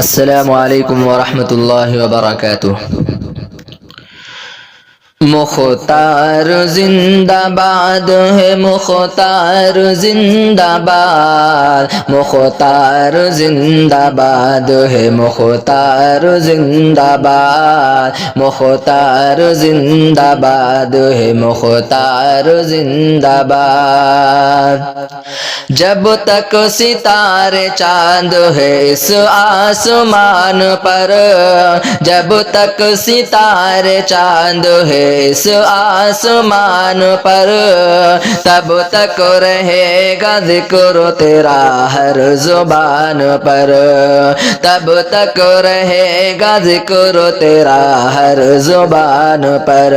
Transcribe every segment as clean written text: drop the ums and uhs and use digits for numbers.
السلام علیکم ورحمۃ اللہ وبرکاتہ۔ مختار زندہ باد ہے، مختار زندہ باد، مختار زندہ باد ہے، مختار زندہ باد، مختار زندہ باد ہے، مختار زندہ باد۔ جب تک ستارے چاند ہے اس آسمان پر، جب تک ستارے چاند ہے اس آسمان پر، تب تک رہے گا ذکر تیرا ہر زبان پر، تب تک رہے گا ذکر تیرا ہر زبان پر۔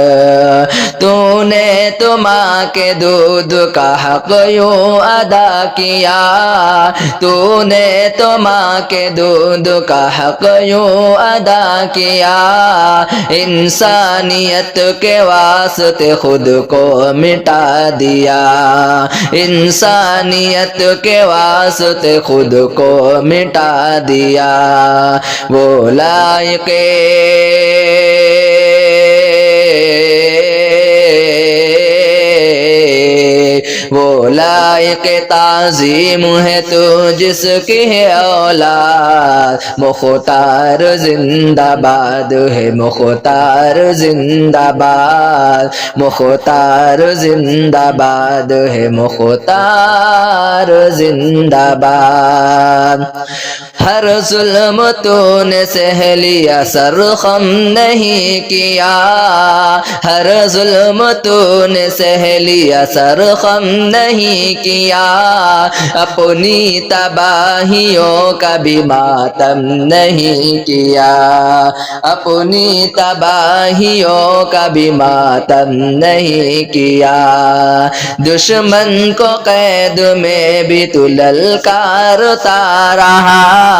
تو نے تو ماں کے دودھ کا حق یوں ادا کیا، تو نے تو ماں کے دودھ کا حق یوں ادا کیا، انسانیت کے واسطے خود کو مٹا دیا، انسانیت کے واسطے خود کو مٹا دیا۔ وہ لائق وہ لائق تعظیم ہے تو جس کی ہے اولاد، مختار زندہ باد ہے، مختار زندہ باد، مختار زندہ باد ہے، مختار زندہ باد۔ ہر ظلم تو نے سہ لیا، سر خم نہیں کیا، ہر ظلم تو نے سہ لیا، سر خم نہیں کیا، اپنی تباہیوں کا بھی ماتم نہیں کیا، اپنی تباہیوں کا بھی ماتم نہیں کیا۔ دشمن کو قید میں بھی تو للکارتا رہا،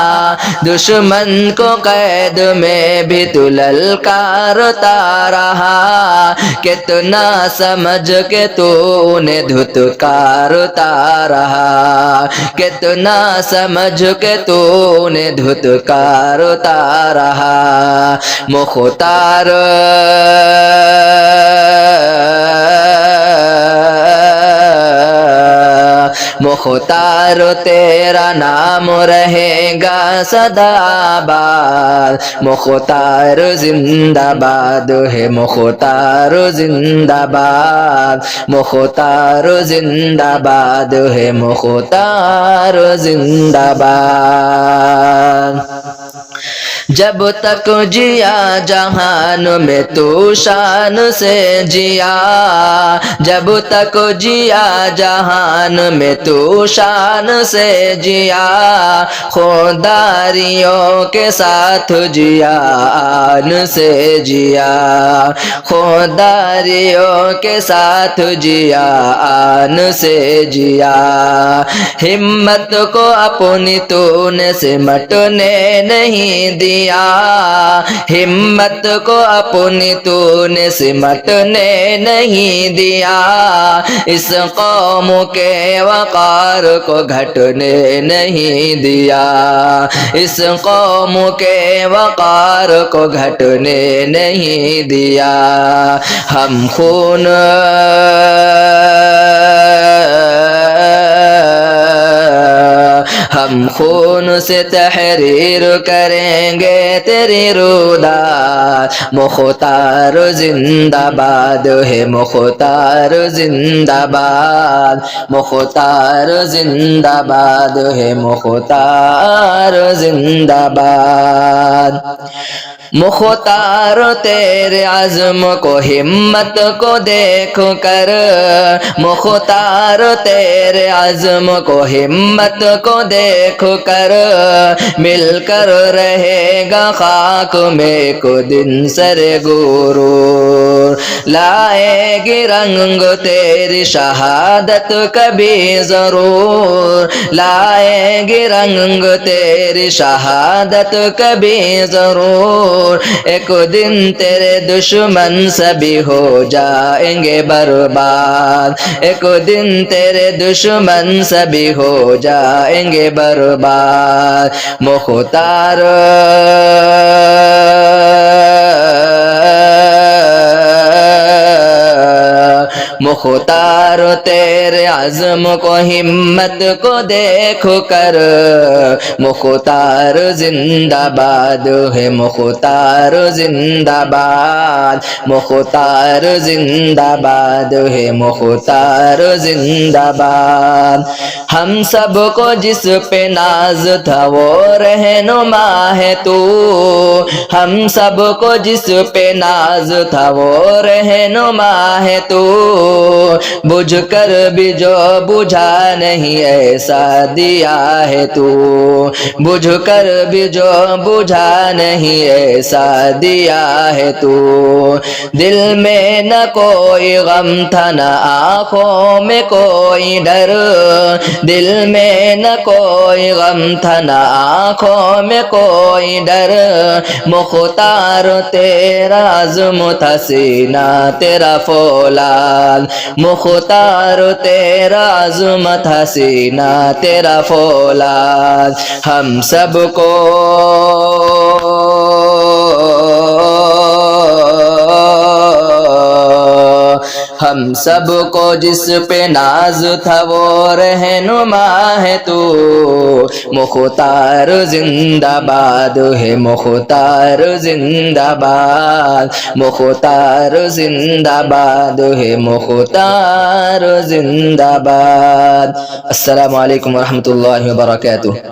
دشمن کو قید میں بھی تو للکارتا رہا، کتنا سمجھ کے تو نے دھتکارتا رہا، کتنا سمجھ کے تو نے دھتکارتا رہا۔ مختار مختار تیرا نام رہے گا سدا آباد، مختار زندہ باد ہے، مختار زندہ باد، مختار زندہ باد ہے، مختار زندہ باد۔ جب تک جیا جہان میں تو شان سے جیا، جب تک جیا جہان میں تو شان سے جیا، خودداریوں کے ساتھ جیا آن سے جیا، خودداریوں کے ساتھ جیا آن سے جیا۔ ہمت کو اپنی تو نے سمٹنے نہیں دیا، ہمت کو اپنی تو نے سمٹنے نہیں دیا، اس قوم کے وقار کو گھٹنے نہیں دیا، اس قوم کے وقار کو گھٹنے نہیں دیا۔ ہم خون ہم خون سے تحریر کریں گے تیری روداد، مختار زندہ باد ہے، مختار زندہ باد، مختار زندہ باد ہے، مختار زندہ باد۔ مختار تیرے عزم کو ہمت کو دیکھ کر، مختار تیرے عزم کو ہمت کو دیکھ کر، مل کر رہے گا خاک میں کو دن سر غرور، لائے گی رنگ تیری شہادت کبھی ضرور، لائے گی رنگ تیری شہادت کبھی ضرور، ایک دن تیرے دشمن سبھی ہو جائیں گے برباد ایک دن تیرے دشمن سبھی ہو جائیں گے برباد مختار مختار تیرے عزم کو ہمت کو دیکھ کر مختار زندہ باد ہے مختار زندہ باد مختار زندہ باد ہے مختار زندہ باد ہم سب کو جس پہ ناز تھا وہ رہنما ہے تو ہم سب کو جس پہ ناز تھا وہ رہنما ہے تو بجھ کر بھی جو بجھا نہیں ایسا دیا ہے تو بجھ کر بھی جو بجھا نہیں ایسا دیا ہے تو دل میں نہ کوئی غم تھا نہ آنکھوں میں کوئی ڈر دل میں نہ کوئی غم تھا نہ آنکھوں میں کوئی ڈر مختار تیرا عزم تھا سینہ تیرا فولاد مختار تیرا عزم تھا سینہ تیرا فولاد ہم سب کو ہم سب کو جس پہ ناز تھا وہ رہنما ہے تو مختار زندہ باد ہے مختار زندہ باد مختار زندہ باد ہے مختار زندہ باد السلام علیکم ورحمۃ اللہ وبرکاتہ